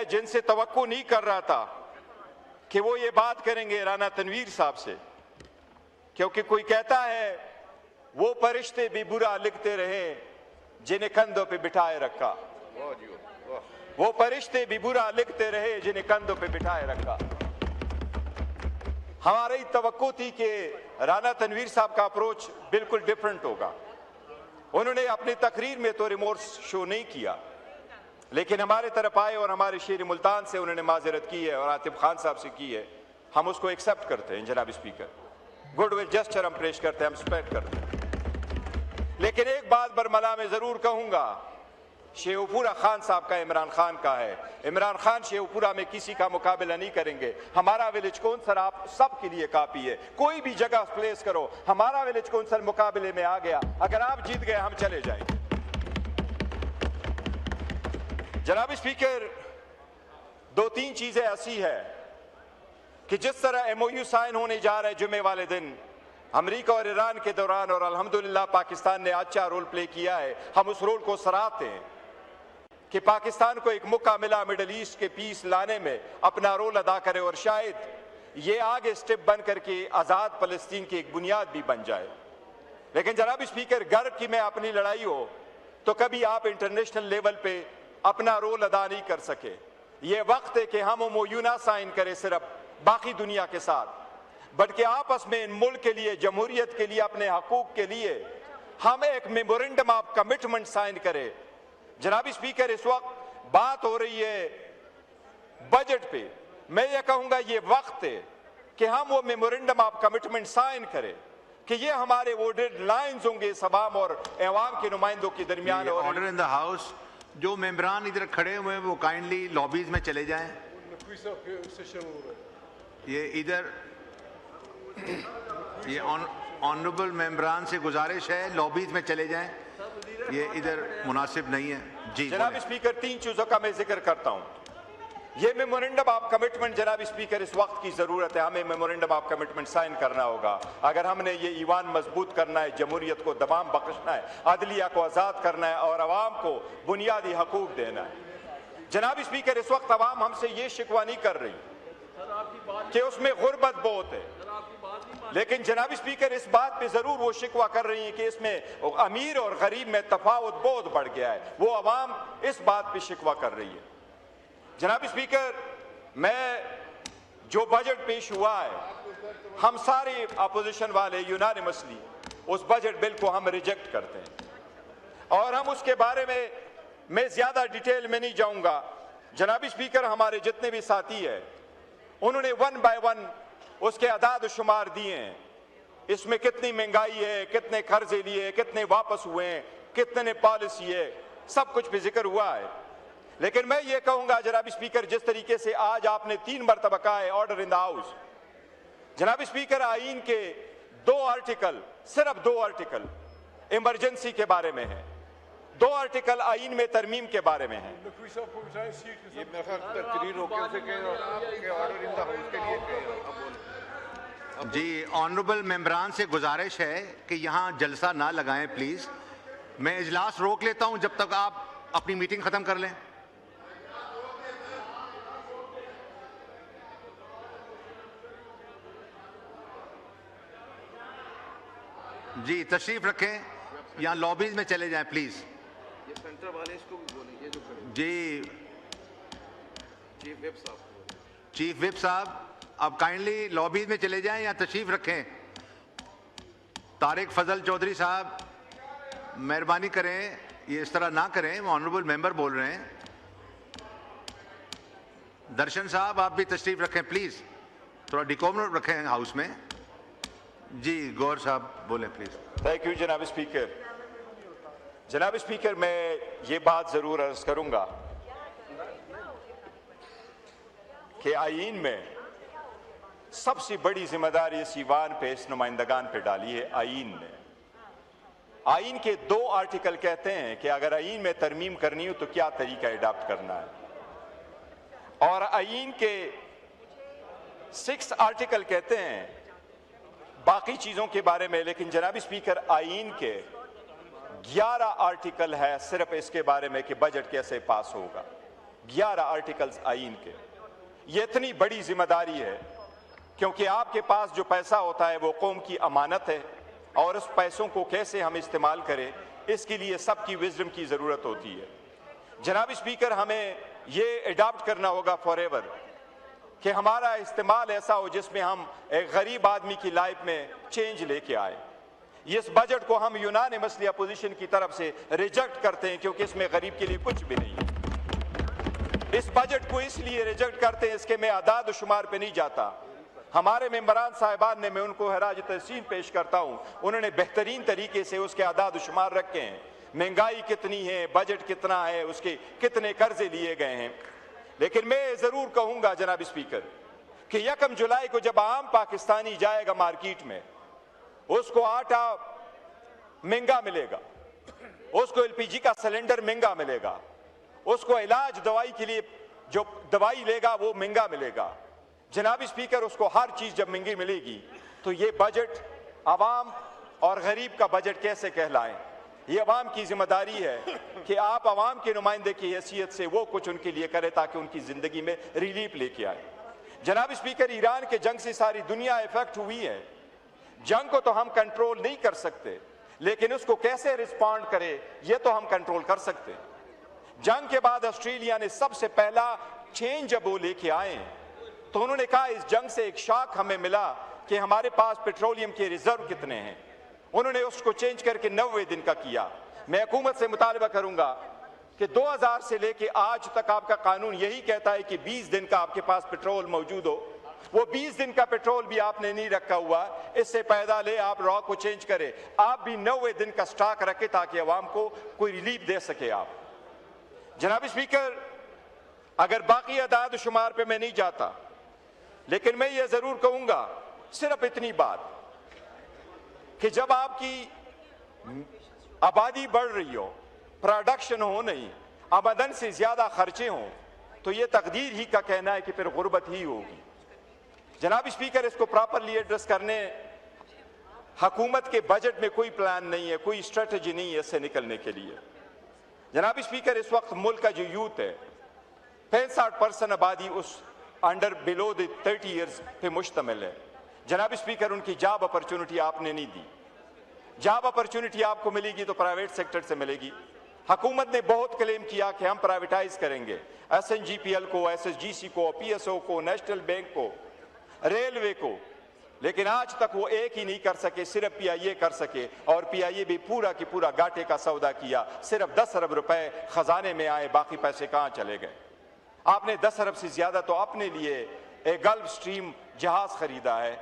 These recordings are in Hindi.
जिनसे तवक्को नहीं कर रहा था कि वो ये बात करेंगे राना तनवीर साहब से, क्योंकि कोई कहता है वो फरिश्ते भी बुरा लिखते रहे जिन्हें कंधों पे बिठाए रखा, वो फरिश्ते भी बुरा लिखते रहे जिन्हें कंधों पे बिठाए रखा। हमारी तवक्को थी कि राना तनवीर साहब का अप्रोच बिल्कुल डिफरेंट होगा। उन्होंने अपनी तकरीर में तो रिमोर्स शो नहीं किया, लेकिन हमारे तरफ आए और हमारे शेर मुल्तान से उन्होंने माजरत की है और आतिफ खान साहब से की है। हम उसको एक्सेप्ट करते हैं जनाब स्पीकर, गुडविल जेस्चर हम पेश करते हैं, हम रिस्पेक्ट करते हैं। लेकिन एक बात बरमला में जरूर कहूंगा, शेखपुरा खान साहब का इमरान खान का है। इमरान खान शेखपुरा में किसी का मुकाबला नहीं करेंगे। हमारा विलेज कौंसल आप सब के लिए काफी है, कोई भी जगह प्लेस करो। हमारा विलेज कौंसल मुकाबले में आ गया, अगर आप जीत गए हम चले जाएंगे। जनाब स्पीकर, दो तीन चीजें ऐसी है कि जिस तरह MOU साइन होने जा रहे जुमे वाले दिन अमेरिका और ईरान के दौरान, और अल्हम्दुलिल्लाह पाकिस्तान ने अच्छा रोल प्ले किया है, हम उस रोल को सराहते हैं कि पाकिस्तान को एक मौका मिला मिडल ईस्ट के पीस लाने में अपना रोल अदा करे और शायद ये आगे स्टेप बन करके आज़ाद फलस्तीन की एक बुनियाद भी बन जाए। लेकिन जनाब स्पीकर, गर्व की मैं अपनी लड़ाई हो तो कभी आप इंटरनेशनल लेवल पे अपना रोल अदा नहीं कर सके। ये वक्त है कि हम MOU ना साइन करें सिर्फ बाकी दुनिया के साथ, बल्कि आपस में इन मुल्क के लिए, जमहूरियत के लिए, अपने हकूक के लिए हम एक मेमोरेंडम ऑफ कमिटमेंट साइन करें। जनाब स्पीकर, इस वक्त बात हो रही है बजट पे, मैं ये कहूंगा ये वक्त है कि हम वो मेमोरेंडम ऑफ कमिटमेंट साइन करें कि ये हमारे वो डेडलाइंस होंगे सवाम और अवाम के नुमाइंदों के दरमियान। ऑर्डर इन द हाउस, जो मेंबरान इधर खड़े हुए हैं वो काइंडली लॉबीज में चले जाएं। ये इधर, ये ऑनरेबल मेंबरान से गुजारिश है लॉबीज में चले जाएं, ये इधर मुनासिब नहीं है। जी जनाब स्पीकर, तीन चीजों का मैं जिक्र करता हूं। ये मेमोरेंडम ऑफ कमिटमेंट जनाब स्पीकर इस वक्त की जरूरत है, हमें मेमोरेंडम ऑफ कमिटमेंट साइन करना होगा अगर हमने ये ईवान मजबूत करना है, जमहूरियत को दमाम बख्शना है, अदलिया को आजाद करना है और अवाम को बुनियादी हकूक देना है। जनाब स्पीकर, इस वक्त अवाम हमसे ये शिकवा नहीं कर रही कि उसमें गुर्बत बहुत है, लेकिन जनाब स्पीकर इस बात पे जरूर वो शिकवा कर रही है कि इसमें अमीर और गरीब में तफावत बहुत बढ़ गया है। वो अवाम इस बात पे शिकवा कर रही है। जनाब स्पीकर, मैं जो बजट पेश हुआ है, हम सारे अपोजिशन वाले यूनानिमसली उस बजट बिल को हम रिजेक्ट करते हैं और हम उसके बारे में मैं ज्यादा डिटेल में नहीं जाऊंगा। जनाब स्पीकर, हमारे जितने भी साथी है उन्होंने 1 बाय 1 उसके अदाद शुमार दिए हैं। इसमें कितनी महंगाई है, कितने कर्जे लिए, कितने वापस हुए हैं, कितने पॉलिसी है, सब कुछ भी जिक्र हुआ है। लेकिन मैं ये कहूंगा जनाब स्पीकर, जिस तरीके से आज आपने 3 मरतबा कहा है ऑर्डर इन द हाउस, जनाब स्पीकर, आईन के 2 आर्टिकल, सिर्फ 2 आर्टिकल इमरजेंसी के बारे में है, 2 आर्टिकल आईन में तरमीम के बारे में है। जी, ऑनरेबल मेंबरान से गुजारिश है कि यहाँ जलसा ना लगाएं प्लीज। मैं इजलास रोक लेता हूं जब तक आप अपनी मीटिंग खत्म कर लें। जी, तशरीफ रखें, यहाँ लॉबीज में चले जाएं प्लीज। ये सेंटर वाले इसको भी बोलेंगे जो जी, चीफ विप साहब अब काइंडली लॉबीज में चले जाएं या तशरीफ रखें। तारिक फजल चौधरी साहब, मेहरबानी करें, ये इस तरह ना करें, ऑनरेबल मेंबर बोल रहे हैं। दर्शन साहब, आप भी तशरीफ रखें प्लीज, थोड़ा डिकोमन रखें हाउस में। जी, गौर साहब बोलें प्लीज। थैंक यू जनाब स्पीकर। जनाब स्पीकर, मैं ये बात जरूर अर्ज करूंगा कि आईन में सबसे बड़ी जिम्मेदारी इस ईवान पे, इस नुमाइंदगान पे डाली है आईन ने। आईन के 2 आर्टिकल कहते हैं कि अगर आईन में तरमीम करनी हो तो क्या तरीका अडॉप्ट करना है, और आईन के 6 आर्टिकल कहते हैं बाकी चीजों के बारे में। लेकिन जनाब स्पीकर, आईन के 11 आर्टिकल है सिर्फ इसके बारे में कि बजट कैसे पास होगा। 11 आर्टिकल्स आईन के। ये इतनी बड़ी जिम्मेदारी है क्योंकि आपके पास जो पैसा होता है वो कौम की अमानत है, और उस पैसों को कैसे हम इस्तेमाल करें इसके लिए सबकी विजडम की ज़रूरत होती है। जनाब स्पीकर, हमें ये अडॉप्ट करना होगा फॉरएवर कि हमारा इस्तेमाल ऐसा हो जिसमें हम एक गरीब आदमी की लाइफ में चेंज लेके आए। इस बजट को हम यूनानिमसली अपोजिशन की तरफ से रिजेक्ट करते हैं क्योंकि इसमें गरीब के लिए कुछ भी नहीं है। इस बजट को इसलिए रिजेक्ट करते हैं, इसके मैं आदाद शुमार पे नहीं जाता। हमारे मेंबरान साहिबान ने, मैं उनको हराज तहसीन पेश करता हूं, उन्होंने बेहतरीन तरीके से उसके आदाद शुमार रखे हैं। महंगाई कितनी है, बजट कितना है, उसके कितने कर्जे लिए गए हैं। लेकिन मैं जरूर कहूंगा जनाब स्पीकर कि 1 जुलाई को जब आम पाकिस्तानी जाएगा मार्केट में, उसको आटा महंगा मिलेगा, उसको एलपीजी का सिलेंडर महंगा मिलेगा, उसको इलाज दवाई के लिए जो दवाई लेगा वो महंगा मिलेगा। जनाब स्पीकर, उसको हर चीज जब महंगी मिलेगी तो ये बजट आवाम और गरीब का बजट कैसे कहलाए? ये अवाम की जिम्मेदारी है कि आप अवाम के नुमाइंदे की हैसियत से वो कुछ उनके लिए करें ताकि उनकी जिंदगी में रिलीफ लेके आए। जनाब स्पीकर, ईरान के जंग से सारी दुनिया इफेक्ट हुई है। जंग को तो हम कंट्रोल नहीं कर सकते, लेकिन उसको कैसे रिस्पॉन्ड करे ये तो हम कंट्रोल कर सकते। जंग के बाद ऑस्ट्रेलिया ने सबसे पहला चेंज जब वो लेके आए तो उन्होंने कहा इस जंग से एक शॉक हमें मिला कि हमारे पास पेट्रोलियम के रिजर्व कितने हैं। उन्होंने उसको चेंज करके 90 दिन का किया। मैं हुकूमत से मुतालबा करूंगा कि 2000 से लेके आज तक आपका कानून यही कहता है कि 20 दिन का आपके पास पेट्रोल मौजूद हो। वो 20 दिन का पेट्रोल भी आपने नहीं रखा हुआ, इससे पैदा ले आप रॉ को चेंज करें। आप भी 90 दिन का स्टॉक रखें ताकि अवाम को कोई रिलीफ दे सके आप। जनाब स्पीकर, अगर बाकी अदाद शुमार पे मैं नहीं जाता, लेकिन मैं ये जरूर कहूंगा सिर्फ इतनी बात कि जब आपकी आबादी बढ़ रही हो, प्रोडक्शन हो नहीं, आमदन से ज्यादा खर्चे हों, तो ये तकदीर ही का कहना है कि फिर गुर्बत ही होगी। जनाब स्पीकर, इसको प्रॉपरली एड्रेस करने हुकूमत के बजट में कोई प्लान नहीं है, कोई स्ट्रेटजी नहीं है इससे निकलने के लिए। जनाब स्पीकर, इस वक्त मुल्क का जो यूथ है 65% आबादी उस अंडर बिलो द 30 ईयर्स पे मुश्तमिल है। जनाब स्पीकर, उनकी जॉब अपॉर्चुनिटी आपने नहीं दी। जॉब अपॉर्चुनिटी आपको मिलेगी तो प्राइवेट सेक्टर से मिलेगी। हुकूमत ने बहुत क्लेम किया कि हम प्राइवेटाइज करेंगे SNGPL को, SSGC को, PSO को, नेशनल बैंक को, रेलवे को, लेकिन आज तक वो एक ही नहीं कर सके, सिर्फ PIA कर सके, और PIA भी पूरा की पूरा घाटे का सौदा किया। सिर्फ 10 अरब रुपए खजाने में आए, बाकी पैसे कहाँ चले गए? आपने 10 अरब से ज्यादा तो अपने लिए एक गल्फ स्ट्रीम जहाज खरीदा है,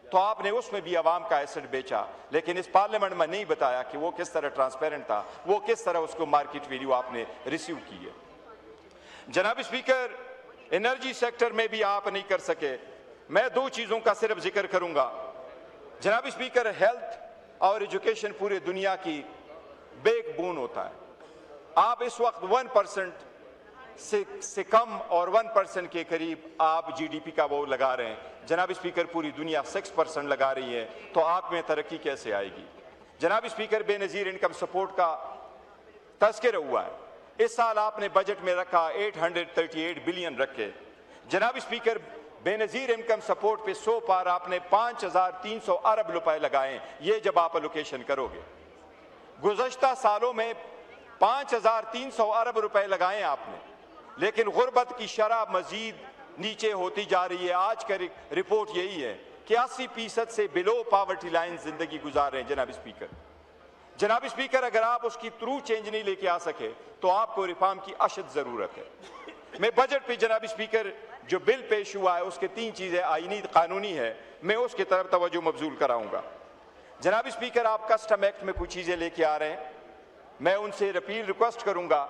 तो आपने उसमें भी अवाम का एसेट बेचा, लेकिन इस पार्लियामेंट में नहीं बताया कि वो किस तरह ट्रांसपेरेंट था, वो किस तरह उसको मार्केट वैल्यू आपने रिसीव की है। जनाब स्पीकर, एनर्जी सेक्टर में भी आप नहीं कर सके। मैं 2 चीजों का सिर्फ जिक्र करूंगा। जनाब स्पीकर, हेल्थ और एजुकेशन पूरे दुनिया की बैकबोन होता है। आप इस वक्त 1% से कम और 1% के करीब आप GDP का वो लगा रहे हैं। जनाब स्पीकर, पूरी दुनिया 6% लगा रही है, तो आप में तरक्की कैसे आएगी? जनाब स्पीकर, बेनजीर इनकम सपोर्ट का तस्करा हुआ है। इस साल आपने बजट में रखा 838 बिलियन रखे। जनाब स्पीकर, बेनजीर इनकम सपोर्ट पे 100 पार आपने 5300 अरब रुपए लगाए। ये जब आप एलोकेशन करोगे, गुज़श्ता सालों में 5300 अरब रुपए लगाए आपने, लेकिन गुर्बत की शरह मजीद नीचे होती जा रही है। आज का रिपोर्ट यही है कि 80% से बिलो पॉवर्टी लाइन जिंदगी गुजार रहे हैं। जनाब स्पीकर, अगर आप उसकी थ्रू चेंज नहीं लेके आ सके तो आपको रिफॉर्म की अशद जरूरत है। मैं बजट पे जनाब स्पीकर जो बिल पेश हुआ है उसके 3 चीजें आईनी कानूनी है, मैं उसकी तरफ तवज्जो मबजूल कराऊंगा। जनाब स्पीकर, आप कस्टम एक्ट में कुछ चीजें लेके आ रहे हैं, मैं उनसे अपील रिक्वेस्ट करूंगा,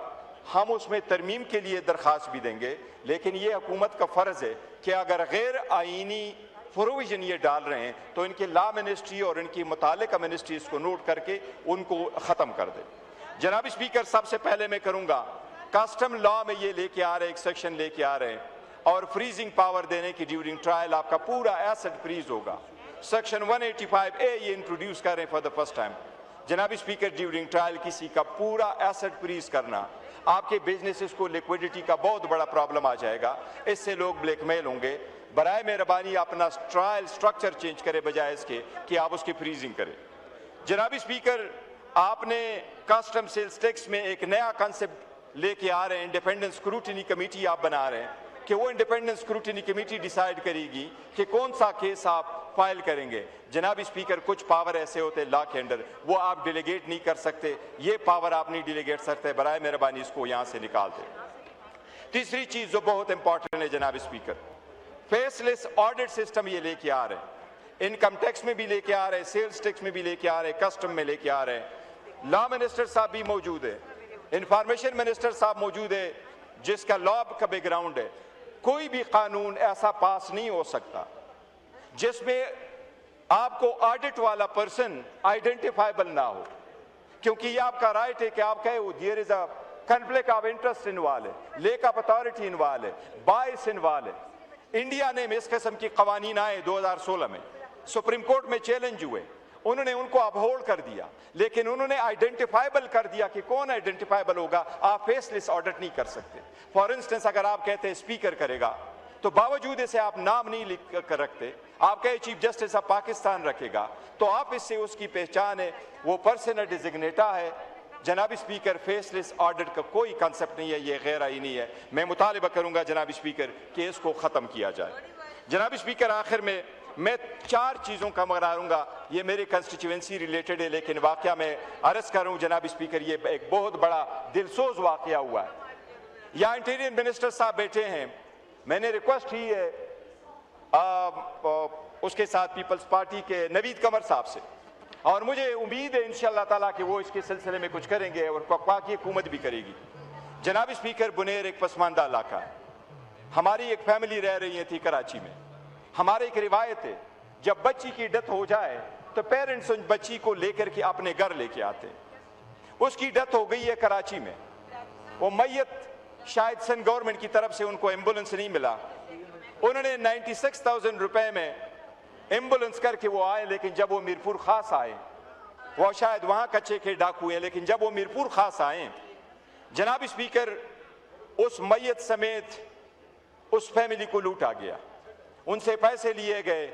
हम उसमें तरमीम के लिए दरखास्त भी देंगे, लेकिन ये हुकूमत का फर्ज है कि अगर गैर आईनी प्रोविजन ये डाल रहे हैं तो इनके लॉ मिनिस्ट्री और इनकी मुतालिका मिनिस्ट्री इसको नोट करके उनको ख़त्म कर दे। जनाब स्पीकर, सबसे पहले मैं करूंगा, कस्टम लॉ में ये लेके आ रहे हैं, एक सेक्शन लेके आ रहे हैं और फ्रीजिंग पावर देने की ड्यूरिंग ट्रायल आपका पूरा एसेट फ्रीज होगा। सेक्शन 185A ये इंट्रोड्यूस कर रहे हैं फॉर द फर्स्ट टाइम। जनाब स्पीकर, ड्यूरिंग ट्रायल किसी का पूरा एसेट फ्रीज करना, आपके बिजनेसेस को लिक्विडिटी का बहुत बड़ा प्रॉब्लम आ जाएगा, इससे लोग ब्लैकमेल होंगे। बराए मेहरबानी अपना ट्रायल स्ट्रक्चर चेंज करें बजाय इसके कि आप उसकी फ्रीजिंग करें। जनाबी स्पीकर, आपने कस्टम सेल्स टैक्स में एक नया कंसेप्ट लेके आ रहे हैं, इंडिपेंडेंट स्क्रूटिनी कमेटी आप बना रहे हैं कि वो इंडिपेंडेंट स्क्रूटिनी कमेटी डिसाइड करेगी कि कौन सा केस आप फाइल करेंगे। जनाब स्पीकर, कुछ पावर ऐसे होते हैं लॉ के अंडर, वो आप डिलीगेट नहीं कर सकते, ये पावर आप नहीं डिलीगेट सकते, बराए मेहरबानी इसको यहां से निकाल दें। तीसरी चीज जो बहुत इंपॉर्टेंट है जनाब स्पीकर, फेसलेस ऑडिट सिस्टम ये लेके आ रहे हैं, इनकम टैक्स में भी लेके आ रहे हैं, सेल्स टैक्स में भी लेके आ रहे हैं, कस्टम में लेके आ रहे हैं। लॉ मिनिस्टर साहब भी मौजूद है, इंफॉर्मेशन मिनिस्टर साहब मौजूद है जिसका लॉ का बैकग्राउंड है। कोई भी कानून ऐसा पास नहीं हो सकता जिसमें आपको ऑडिट वाला पर्सन आइडेंटिफाइबल ना हो, क्योंकि ये आपका राइट है कि आप कहे there is a conflict of interest involve है, लेक ऑफ अथॉरिटी इन्वॉल्व है, बायस इन्वॉल्व है। इंडिया ने इस किस्म की कवानीन आए 2016 में, सुप्रीम कोर्ट में चैलेंज हुए, उन्होंने उनको अपहोल्ड कर दिया, लेकिन उन्होंने आइडेंटिफाइबल कर दिया कि कौन आइडेंटिफाइबल होगा। आप फेसलेस ऑडिट नहीं कर सकते। फॉर इंस्टेंस, अगर आप कहते हैं स्पीकर करेगा तो बावजूद इसे आप नाम नहीं लिख कर रखते, आप कहे चीफ जस्टिस ऑफ पाकिस्तान रखेगा, तो आप इससे उसकी पहचान है, वो पर्सन डिजिग्नेटा है। जनाब स्पीकर, फेसलेस ऑडिट का कोई कंसेप्ट नहीं है, ये गैर आईनी है। मैं मुतालिबा करूंगा जनाब स्पीकर कि इसको खत्म किया जाए। जनाब स्पीकर, आखिर में मैं 4 चीजों का मगरारूंगा, ये मेरे कंस्टिट्यूएंसी रिलेटेड है, लेकिन वाकया में अर्ज कर रहा हूं जनाब स्पीकर, ये एक बहुत बड़ा दिलसोज वाकया हुआ है। यहाँ इंटीरियर मिनिस्टर साहब बैठे हैं, मैंने रिक्वेस्ट की है उसके साथ पीपल्स पार्टी के नवीद कमर साहब से, और मुझे उम्मीद है इंशाअल्लाह ताला कि वो इसके सिलसिले में कुछ करेंगे और वफाकी हुकूमत भी करेगी। जनाब स्पीकर, बुनेर एक पसमानदा इलाका है, हमारी एक फैमिली रह रही थी कराची में। हमारी एक रिवायत है, जब बच्ची की डेथ हो जाए तो पेरेंट्स उन बच्ची को लेकर के अपने घर लेके आते। उसकी डेथ हो गई है कराची में, वो मैयत शायद सन गवर्नमेंट की तरफ से उनको एम्बुलेंस नहीं मिला, उन्होंने 96,000 रुपए में एम्बुलेंस करके वो आए, लेकिन जब वो मीरपुर खास आए, वो शायद वहां कच्चे के डाकू हैं, लेकिन जब वो मीरपुर खास आए जनाब स्पीकर, उस मैयत समेत उस फैमिली को लूटा गया, उनसे पैसे लिए गए,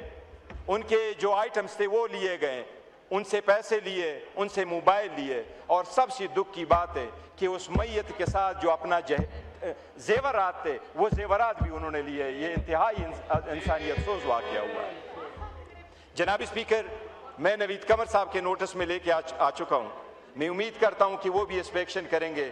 उनके जो आइटम्स थे वो लिए गए, उनसे पैसे लिए, उनसे मोबाइल लिए, और सबसे दुख की बात है कि उस मैयत के साथ जो अपना जेवरात थे वो जेवरात भी उन्होंने लिए। ये इंतहाई इंसानियत सोज वाक़या हुआ है। जनाब स्पीकर, मैं नवीद कमर साहब के नोटिस में लेके आ चुका हूं, मैं उम्मीद करता हूं कि वो भी इंस्पेक्शन करेंगे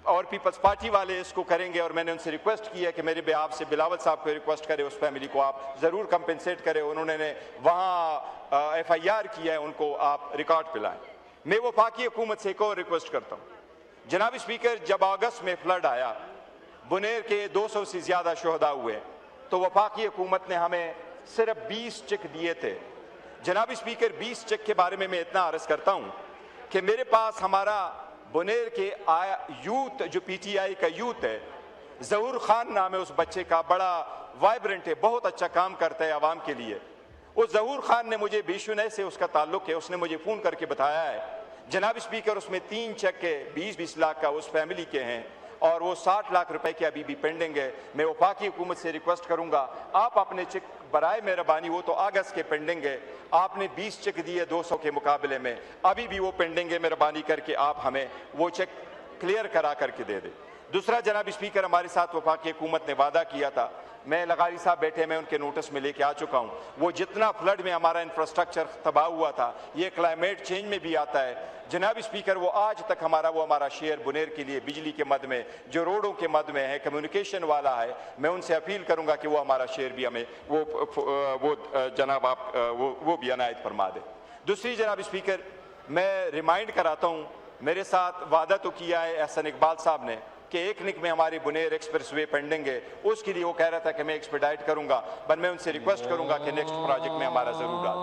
और पीपल्स पार्टी वाले इसको करेंगे, और मैंने उनसे रिक्वेस्ट की है कि मेरे बेआब से बिलावल साहब को रिक्वेस्ट करें, उस फैमिली को आप ज़रूर कंपेंसेट करें, उन्होंने वहाँ FIR किया है, उनको आप रिकॉर्ड पे लाएं। मैं वफाकी हुकूमत से एक और रिक्वेस्ट करता हूँ जनाब स्पीकर, जब अगस्त में फ्लड आया, बुनेर के 200 से ज़्यादा शहदा हुए, तो वफाकी हुकूमत ने हमें सिर्फ 20 चेक दिए थे। जनाब स्पीकर, 20 चेक के बारे में मैं इतना अर्ज़ करता हूँ कि मेरे पास हमारा बुनेर के यूथ, जो PTI का यूथ है, ज़हूर खान नाम है उस बच्चे का, बड़ा वाइब्रेंट है, बहुत अच्छा काम करता है आवाम के लिए। उस ज़हूर खान ने मुझे बीशुनय से उसका ताल्लुक है, उसने मुझे फ़ोन करके बताया है जनाब स्पीकर, उसमें 3 चेक के 20-20 लाख का उस फैमिली के हैं, और वो 60 लाख रुपए के अभी भी पेंडिंग है। मैं वफाकी हुकूमत से रिक्वेस्ट करूंगा, आप अपने चेक बराए मेहरबानी, वो तो अगस्त के पेंडिंग है, आपने 20 चेक दिए 200 के मुकाबले में, अभी भी वो पेंडिंग है, मेहरबानी करके आप हमें वो चेक क्लियर करा करके दे दें। दूसरा जनाब स्पीकर, हमारे साथ वफाकी हुकूमत ने वादा किया था, मैं लगारी साहब बैठे, मैं उनके नोटिस में लेके आ चुका हूँ, वो जितना फ्लड में हमारा इंफ्रास्ट्रक्चर तबाह हुआ था, ये क्लाइमेट चेंज में भी आता है। जनाब स्पीकर, वो आज तक हमारा शेयर बुनेर के लिए बिजली के मद में, जो रोडों के मद में है, कम्युनिकेशन वाला है, मैं उनसे अपील करूंगा कि वो हमारा शेयर भी हमें वो जनाब आप वो भी अनायत फरमा दे। दूसरी जनाब स्पीकर, मैं रिमाइंड कराता हूँ, मेरे साथ वादा तो किया है एहसन इकबाल साहब ने कि 1 निक में हमारी बुनेर एक्सप्रेसवे पेंडिंग है, उसके लिए वो कह रहा था कि मैं एक्सपेडाइट करूंगा, पर मैं उनसे रिक्वेस्ट करूंगा कि नेक्स्ट प्रोजेक्ट में हमारा जरूर डालें।